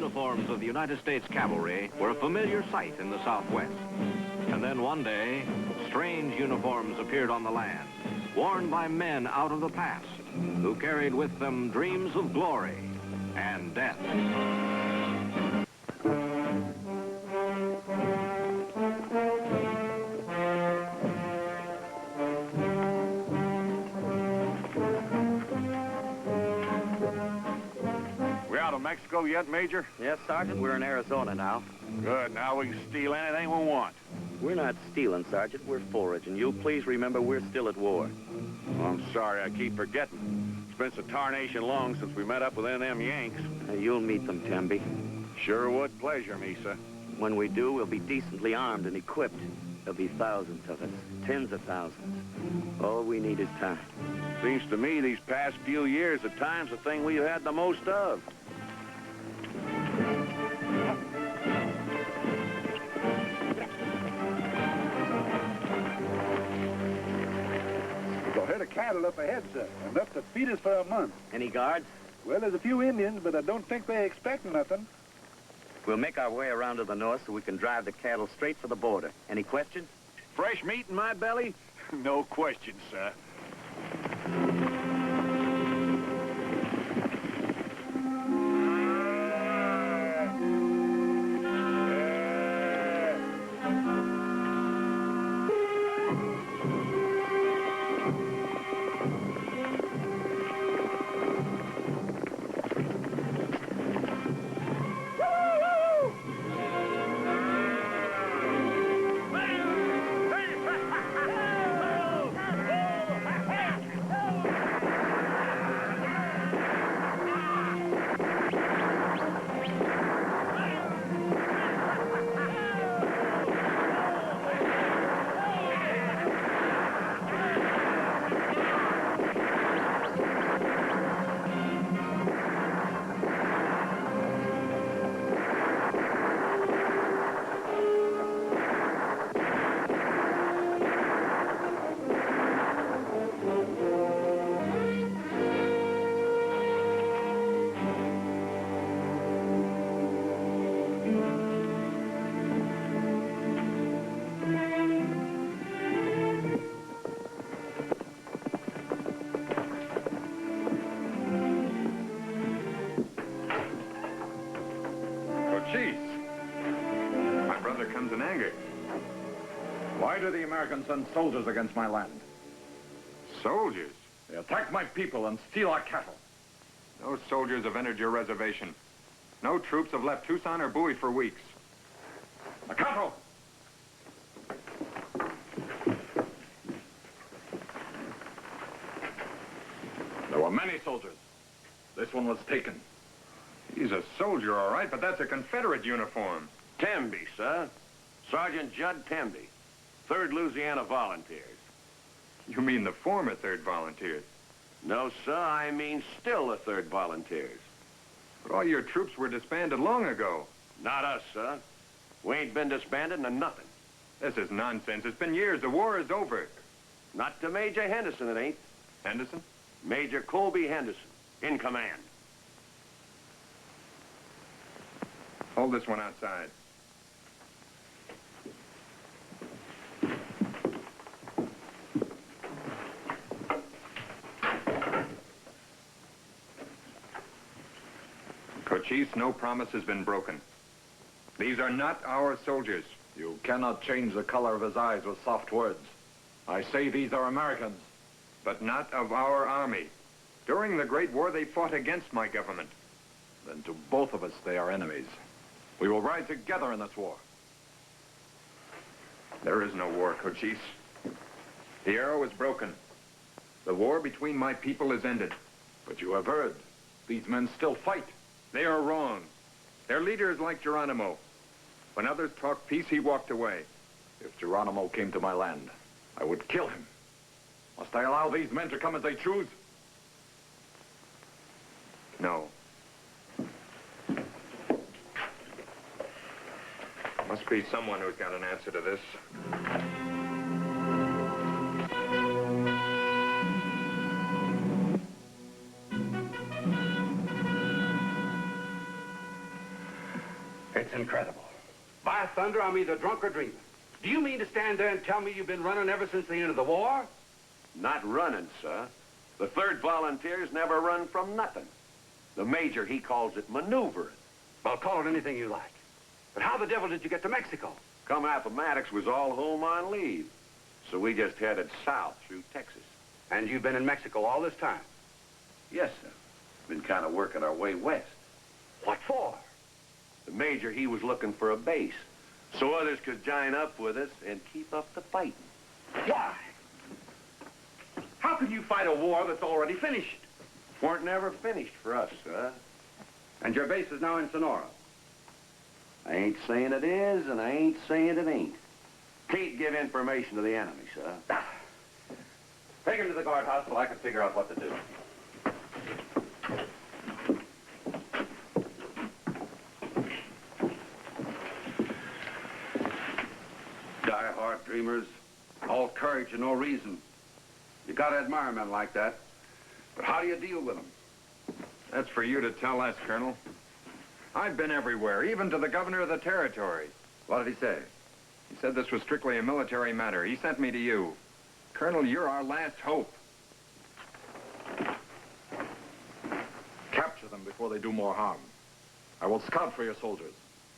uniforms of the United States Cavalry were a familiar sight in the Southwest. And then one day, strange uniforms appeared on the land, worn by men out of the past, who carried with them dreams of glory and death. We out of Mexico yet, Major? Yes, Sergeant, we're in Arizona now. Good, now we can steal anything we want. We're not stealing, Sergeant, we're foraging. You'll please remember we're still at war. Oh, I'm sorry, I keep forgetting. It's been so tarnation long since we met up with them Yanks. You'll meet them, Temby. Sure would pleasure me, sir. When we do, we'll be decently armed and equipped. There'll be thousands of us, tens of thousands. All we need is time. Seems to me these past few years, at times, the thing we've had the most of. There's a herd of cattle up ahead, sir, enough to feed us for a month. Any guards? Well, there's a few Indians, but I don't think they expect nothing. We'll make our way around to the north so we can drive the cattle straight for the border. Any questions? Fresh meat in my belly? No question, sir. Why do the Americans send soldiers against my land? Soldiers? They attack my people and steal our cattle. Those soldiers have entered your reservation. No troops have left Tucson or Bowie for weeks. The cattle! There were many soldiers. This one was taken. He's a soldier, all right, but that's a Confederate uniform. Temby, sir. Sergeant Judd Temby, 3rd Louisiana Volunteers. You mean the former 3rd Volunteers? No, sir, I mean still the 3rd Volunteers. But all your troops were disbanded long ago. Not us, sir. We ain't been disbanded into nothing. This is nonsense. It's been years. The war is over. Not to Major Henderson, it ain't. Henderson? Major Colby Henderson, in command. Hold this one outside. Cochise, no promise has been broken. These are not our soldiers. You cannot change the color of his eyes with soft words. I say these are Americans. But not of our army. During the Great War, they fought against my government. Then to both of us, they are enemies. We will ride together in this war. There is no war, Cochise. The arrow is broken. The war between my people is ended. But you have heard. These men still fight. They are wrong. Their leader is like Geronimo. When others talked peace, he walked away. If Geronimo came to my land, I would kill him. Must I allow these men to come as they choose? No. Must be someone who's got an answer to this. It's incredible. By thunder, I'm either drunk or dreaming. Do you mean to stand there and tell me you've been running ever since the end of the war? Not running, sir. The 3rd Volunteers never run from nothing. The Major, he calls it maneuvering. Well, call it anything you like. But how the devil did you get to Mexico? Come Appomattox was all home on leave. So we just headed south through Texas. And you've been in Mexico all this time? Yes, sir. Been kind of working our way west. What for? The Major, he was looking for a base, so others could join up with us and keep up the fighting. Why? How can you fight a war that's already finished? Weren't never finished for us, sir. And your base is now in Sonora. I ain't saying it is, and I ain't saying it ain't. Can't give information to the enemy, sir. Take him to the guardhouse so I can figure out what to do. Die-hard dreamers, all courage and no reason. You gotta admire men like that. But how do you deal with them? That's for you to tell us, Colonel. I've been everywhere, even to the governor of the territory. What did he say? He said this was strictly a military matter. He sent me to you. Colonel, you're our last hope. Capture them before they do more harm. I will scout for your soldiers.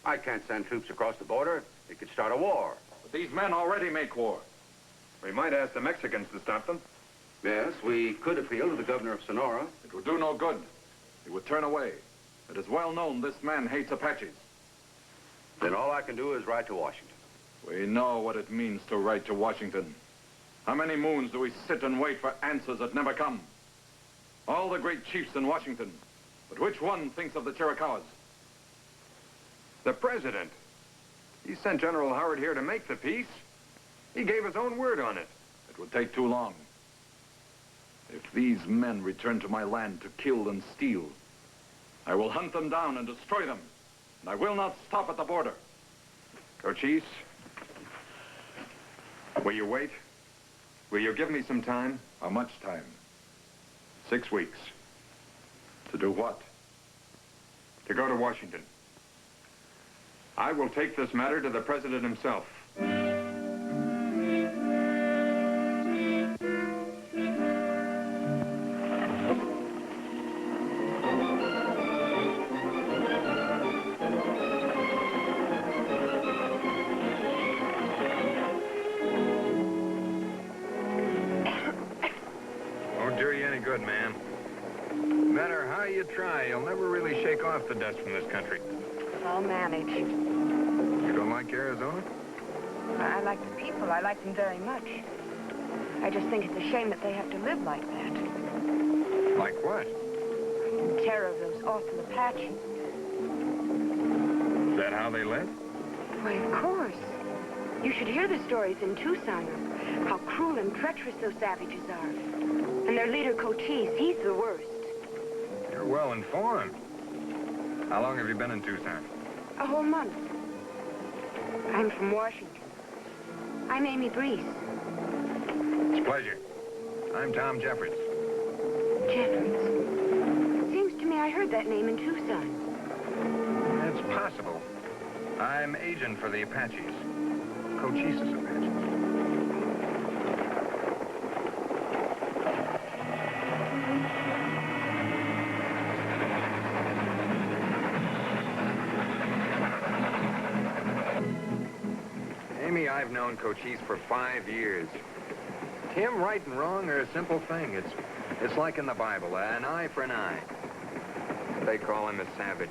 I can't send troops across the border. It could start a war. But these men already make war. We might ask the Mexicans to stop them. Yes, we could appeal to the governor of Sonora. It would do no good. He would turn away. It is well known this man hates Apaches. Then all I can do is write to Washington. We know what it means to write to Washington. How many moons do we sit and wait for answers that never come? All the great chiefs in Washington. But which one thinks of the Chiricahuas? The president. He sent General Howard here to make the peace. He gave his own word on it. It would take too long. If these men return to my land to kill and steal, I will hunt them down and destroy them. And I will not stop at the border. Cochise, will you wait? Will you give me some time? How much time? 6 weeks. To do what? To go to Washington. I will take this matter to the president himself. Won't do you any good, man. No matter how you try, you'll never really shake off the dust from this country. I'll manage. You don't like Arizona? I like the people. I like them very much. I just think it's a shame that they have to live like that. Like what? In terror of those awful Apaches. Is that how they live? Why, of course. You should hear the stories in Tucson of how cruel and treacherous those savages are. And their leader, Cochise, he's the worst. You're well informed. How long have you been in Tucson? A whole month. I'm from Washington. I'm Amy Breese. It's a pleasure. I'm Tom Jeffords. Jeffords. Seems to me I heard that name in Tucson. It's possible. I'm agent for the Apaches. Cochise's Apaches. Amy, I've known Cochise for 5 years. To him, right and wrong are a simple thing. It's like in the Bible, an eye for an eye. They call him a savage.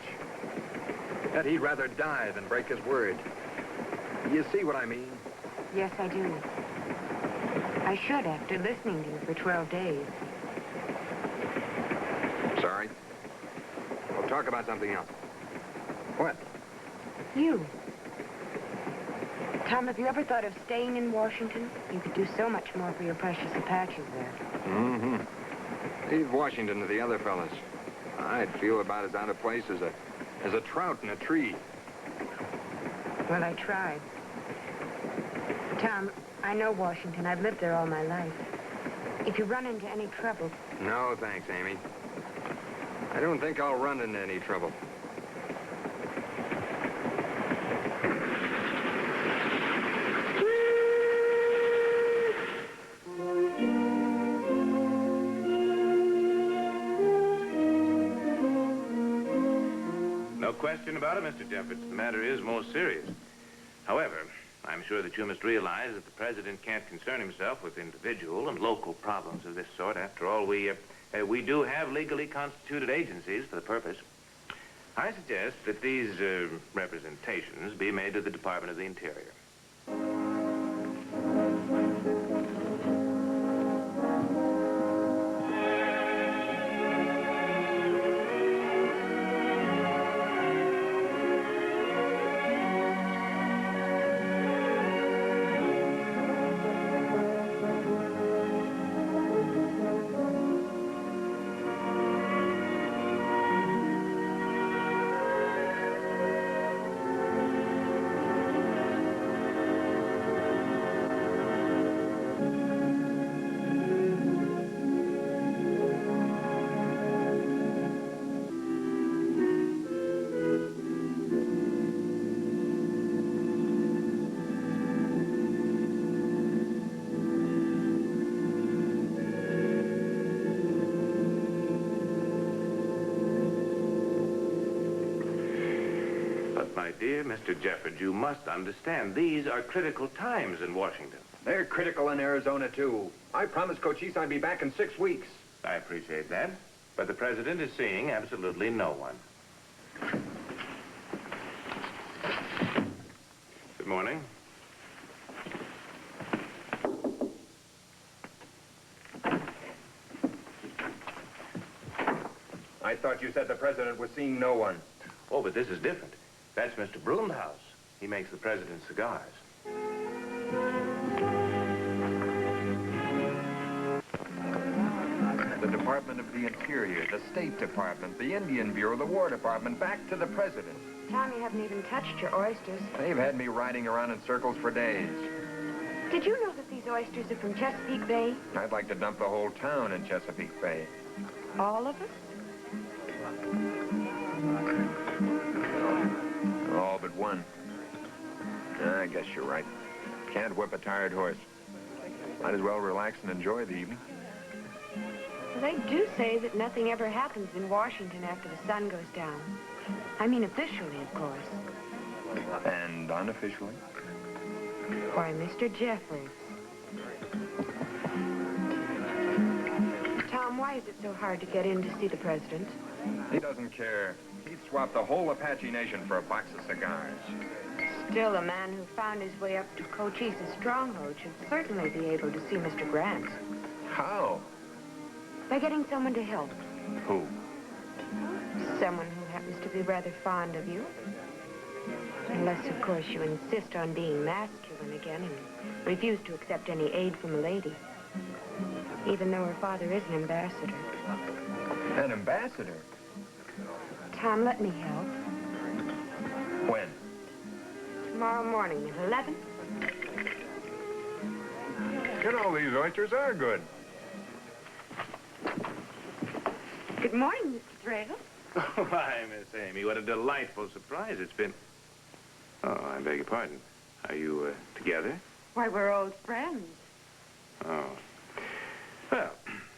That he'd rather die than break his word. You see what I mean? Yes, I do. I should after listening to you for 12 days. Sorry. We'll talk about something else. What? You. Tom, have you ever thought of staying in Washington? You could do so much more for your precious Apaches there. Mm-hmm. Leave Washington to the other fellas. I'd feel about as out of place as a trout in a tree. Well, I tried. Tom, I know Washington. I've lived there all my life. If you run into any trouble... No, thanks, Amy. I don't think I'll run into any trouble. question about it, Mr. Jeffords. The matter is most serious. However, I'm sure that you must realize that the president can't concern himself with individual and local problems of this sort. After all, we do have legally constituted agencies for the purpose. I suggest that these representations be made to the Department of the Interior. My dear Mr. Jeffords, you must understand, these are critical times in Washington. They're critical in Arizona, too. I promised Cochise I'd be back in 6 weeks. I appreciate that, but the president is seeing absolutely no one. Good morning. I thought you said the president was seeing no one. Oh, but this is different. That's Mr. Broomhouse. He makes the president's cigars. The Department of the Interior, the State Department, the Indian Bureau, the War Department, back to the president. Tom, you haven't even touched your oysters. They've had me riding around in circles for days. Did you know that these oysters are from Chesapeake Bay? I'd like to dump the whole town in Chesapeake Bay. All of us? All but one. I guess you're right. Can't whip a tired horse. Might as well relax and enjoy the evening. Well, they do say that nothing ever happens in Washington after the sun goes down. I mean officially, of course. And unofficially? Why, Mr. Jeffords. Tom, why is it so hard to get in to see the president? He doesn't care. He'd swap the whole Apache Nation for a box of cigars. Still, a man who found his way up to Cochise's stronghold should certainly be able to see Mr. Grant. How? By getting someone to help. Who? Someone who happens to be rather fond of you. Unless, of course, you insist on being masculine again and refuse to accept any aid from a lady. Even though her father is an ambassador. An ambassador? Tom, let me help. When? Tomorrow morning at 11. You know, these oysters are good. Good morning, Mr. Thravel. Oh, why, Miss Amy, what a delightful surprise it's been. Oh, I beg your pardon. Are you, together? Why, we're old friends. Oh. Well,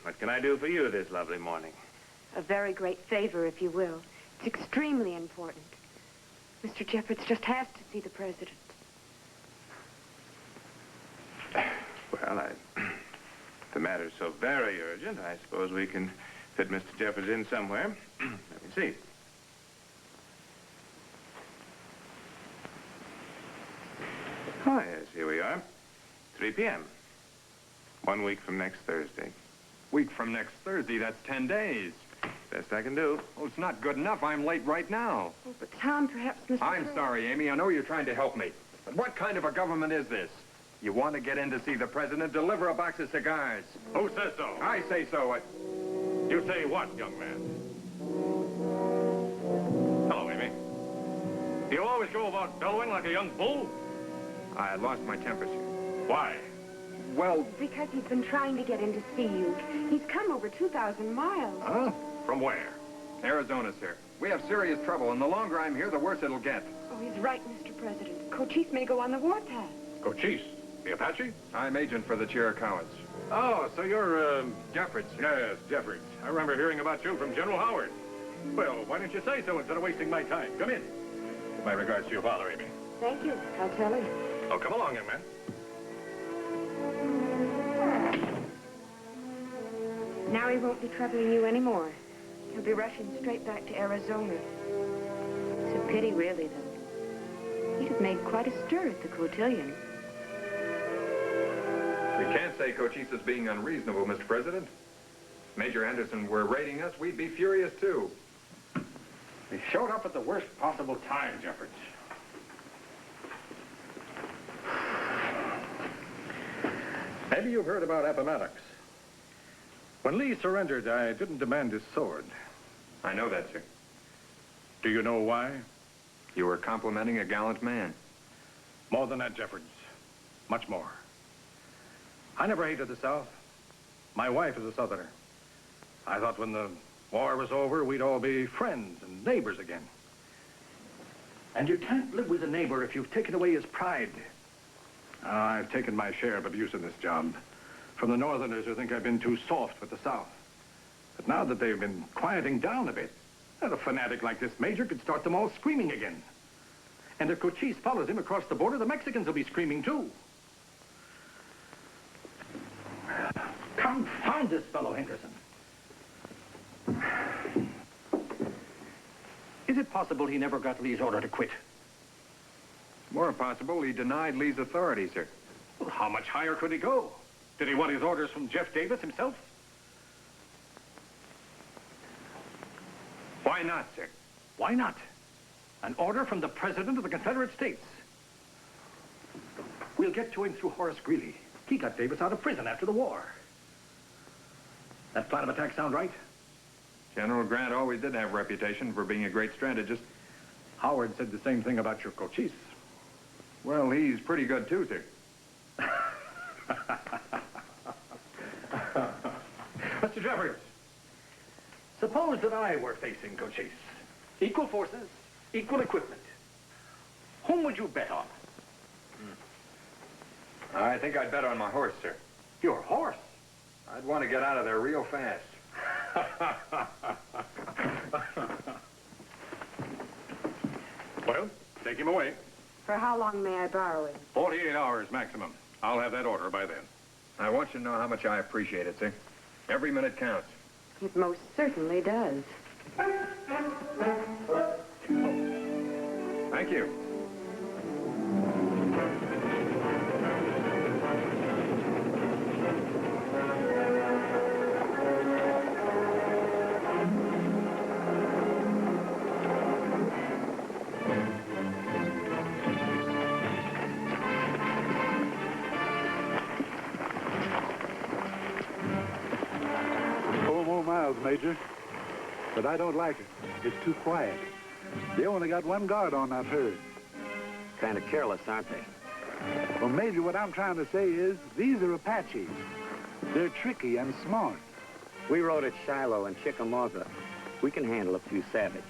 what can I do for you this lovely morning? A very great favor, if you will. It's extremely important. Mr. Jeffords just has to see the president. Well, if the matter's so very urgent, I suppose we can fit Mr. Jeffords in somewhere. Let me see. Oh, yes, here we are. 3 p.m. 1 week from next Thursday. Week from next Thursday, that's 10 days. Best I can do. Oh, it's not good enough. I'm late right now. Oh, but Tom, perhaps Mr. I'm sorry, Amy. I know you're trying to help me. But what kind of a government is this? You want to get in to see the president, deliver a box of cigars. Who says so? I say so. You say what, young man? Hello, Amy. Do you always go about bellowing like a young bull? I lost my temper, sir. Why? Well... Because he's been trying to get in to see you. He's come over 2,000 miles. Huh? From where? Arizona, sir. We have serious trouble, and the longer I'm here, the worse it'll get. Oh, he's right, Mr. President. Cochise may go on the warpath. Cochise? The Apache? I'm agent for the Chiricahuas. Oh, so you're, Jeffords, sir. Yes, Jeffords. I remember hearing about you from General Howard. Well, why don't you say so instead of wasting my time? Come in. My regards to your father, Amy. Thank you. I'll tell him. Oh, come along, young man. Now he won't be troubling you anymore. He'll be rushing straight back to Arizona. It's a pity, really, though. He'd have made quite a stir at the cotillion. We can't say Cochisa's being unreasonable, Mr. President. If Major Anderson were raiding us, we'd be furious, too. He showed up at the worst possible time, Jeffords. Maybe you've heard about Appomattox. When Lee surrendered, I didn't demand his sword. I know that, sir. Do you know why? You were complimenting a gallant man. More than that, Jeffords. Much more. I never hated the South. My wife is a Southerner. I thought when the war was over, we'd all be friends and neighbors again. And you can't live with a neighbor if you've taken away his pride. I've taken my share of abuse in this job. From the Northerners who think I've been too soft with the South. But now that they've been quieting down a bit, a fanatic like this Major could start them all screaming again. And if Cochise follows him across the border, the Mexicans will be screaming too. Confound this fellow, Henderson. Is it possible he never got Lee's order to quit? More possible, he denied Lee's authority, sir. Well, how much higher could he go? Did he want his orders from Jeff Davis himself? Why not, sir? Why not? An order from the President of the Confederate States. We'll get to him through Horace Greeley. He got Davis out of prison after the war. That plan of attack sound right? General Grant always did have a reputation for being a great strategist. Howard said the same thing about your Cochise. Well, he's pretty good, too, sir. Mr. Jeffers, suppose that I were facing Cochise. Equal forces, equal equipment. Whom would you bet on? I think I'd bet on my horse, sir. Your horse? I'd want to get out of there real fast. Well, take him away. For how long may I borrow him? 48 hours maximum. I'll have that order by then. I want you to know how much I appreciate it, sir. Every minute counts. It most certainly does. Thank you. Major, but I don't like it. It's too quiet. They only got one guard on that herd. Kind of careless, aren't they? Well, Major, what I'm trying to say is these are Apaches. They're tricky and smart. We rode at Shiloh and Chickamauga. We can handle a few savage.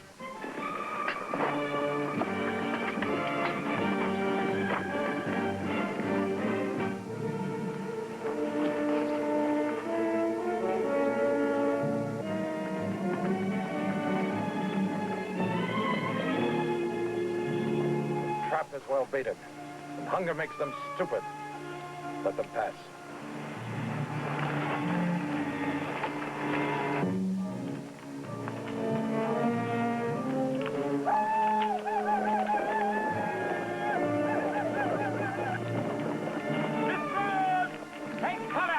Is well baited. And hunger makes them stupid. Let them pass. Take cover!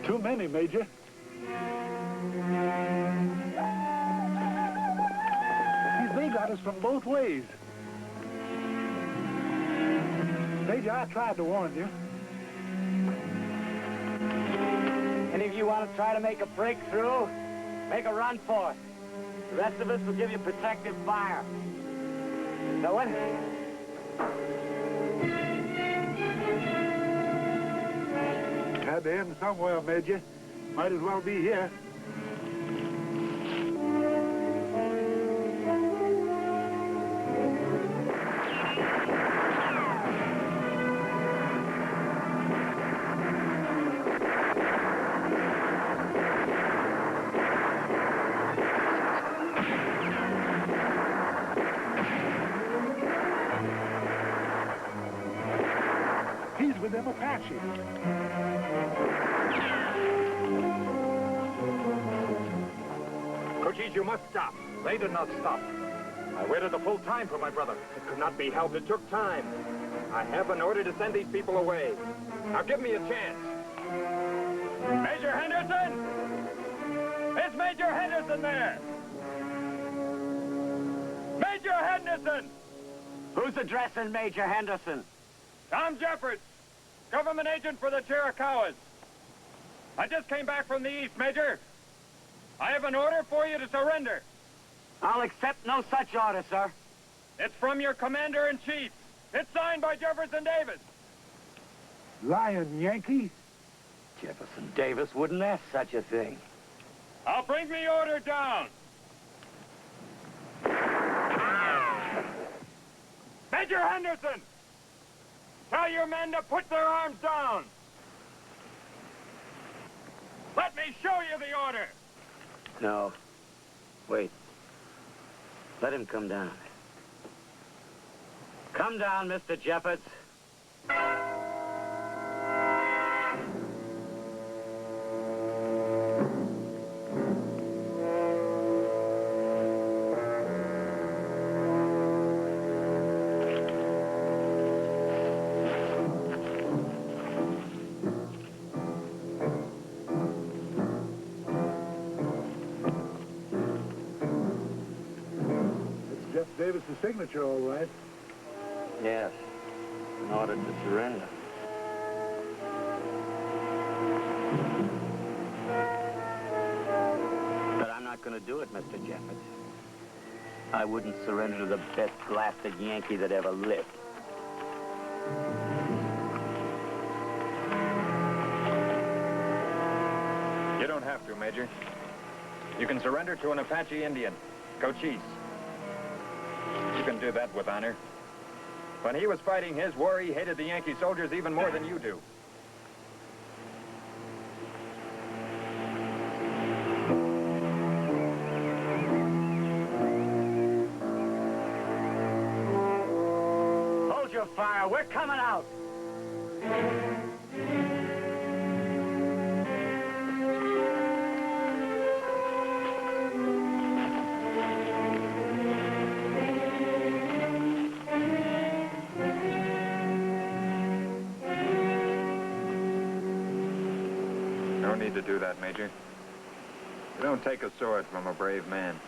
Too many, Major. They got us from both ways. Major, I tried to warn you. Any of you want to try to make a breakthrough? Make a run for it. The rest of us will give you protective fire. Know it? Had to end somewhere, Major. Might as well be here. Apache. Cochise, you must stop. They did not stop. I waited the full time for my brother. It could not be helped. It took time. I have an order to send these people away. Now give me a chance. Major Henderson! Is Major Henderson there? Major Henderson! Who's addressing Major Henderson? Tom Jeffords, government agent for the Chiricahuas. I just came back from the east, Major. I have an order for you to surrender. I'll accept no such order, sir. It's from your commander-in-chief. It's signed by Jefferson Davis. Lying Yankee? Jefferson Davis wouldn't ask such a thing. I'll bring the order down. Major Henderson! Tell your men to put their arms down. Let me show you the order. No. Wait. Let him come down. Come down, Mr. Jeffords. Jeff Davis' signature, all right. Yes. In order to surrender. But I'm not going to do it, Mr. Jeffords. I wouldn't surrender to the best blasted Yankee that ever lived. You don't have to, Major. You can surrender to an Apache Indian, Cochise. You can do that with honor. When he was fighting his war, he hated the Yankee soldiers even more than you do. Hold your fire. We're coming out. No need to do that, Major. You don't take a sword from a brave man.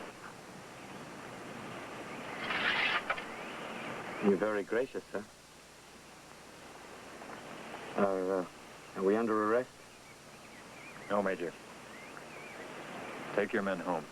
You're very gracious, sir. Are we under arrest? No, Major. Take your men home.